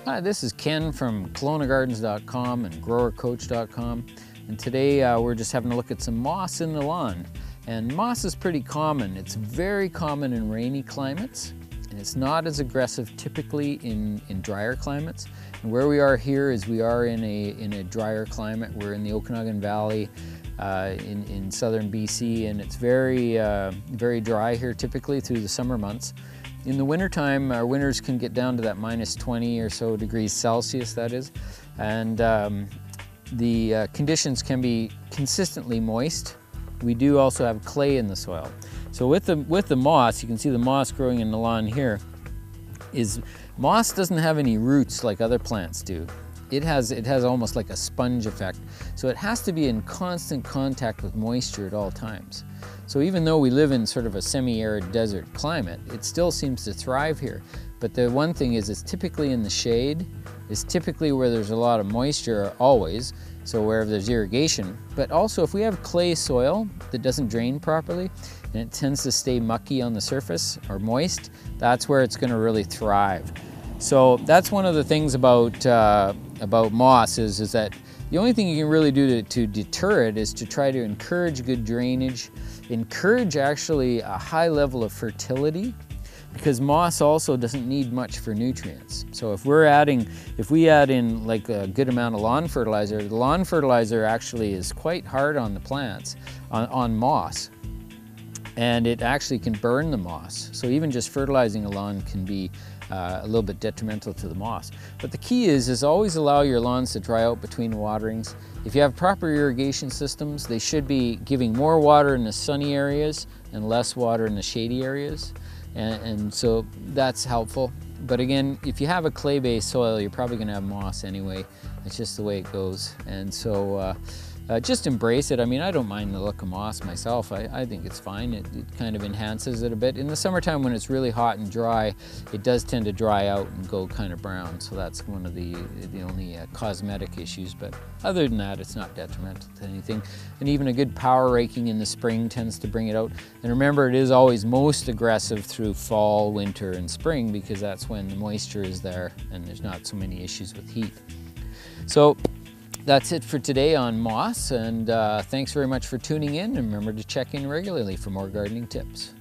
Hi, this is Ken from KelownaGardens.com and GrowerCoach.com, and today we're just having a look at some moss in the lawn. And moss is pretty common. It's very common in rainy climates, and it's not as aggressive typically in drier climates. And where we are here is we are in a drier climate. We're in the Okanagan Valley in southern BC, and it's very dry here typically through the summer months. In the wintertime, our winters can get down to that -20 or so degrees Celsius, that is, and the conditions can be consistently moist. We do also have clay in the soil. So with the moss, you can see the moss growing in the lawn here, moss doesn't have any roots like other plants do. It has almost like a sponge effect. So it has to be in constant contact with moisture at all times. So even though we live in sort of a semi-arid desert climate, it still seems to thrive here. But the one thing is it's typically in the shade. It's typically where there's a lot of moisture always, so wherever there's irrigation. But also if we have clay soil that doesn't drain properly, and it tends to stay mucky on the surface or moist, that's where it's going to really thrive. So that's one of the things about moss is that the only thing you can really do to deter it is to try to encourage good drainage, encourage actually a high level of fertility, because moss also doesn't need much for nutrients. So if we add in like a good amount of lawn fertilizer, the lawn fertilizer actually is quite hard on the plants, on moss, and it actually can burn the moss. So even just fertilizing a lawn can be a little bit detrimental to the moss. But the key is always allow your lawns to dry out between waterings. If you have proper irrigation systems, they should be giving more water in the sunny areas and less water in the shady areas. And so that's helpful. But again, if you have a clay-based soil, you're probably going to have moss anyway. It's just the way it goes. And so just embrace it. I mean, I don't mind the look of moss myself. I think it's fine. It kind of enhances it a bit. In the summertime when it's really hot and dry, it does tend to dry out and go kind of brown. So that's one of the only cosmetic issues. But other than that, it's not detrimental to anything. And even a good power raking in the spring tends to bring it out. And remember, it is always most aggressive through fall, winter, and spring, because that's when the moisture is there and there's not so many issues with heat. So that's it for today on moss, and thanks very much for tuning in, and remember to check in regularly for more gardening tips.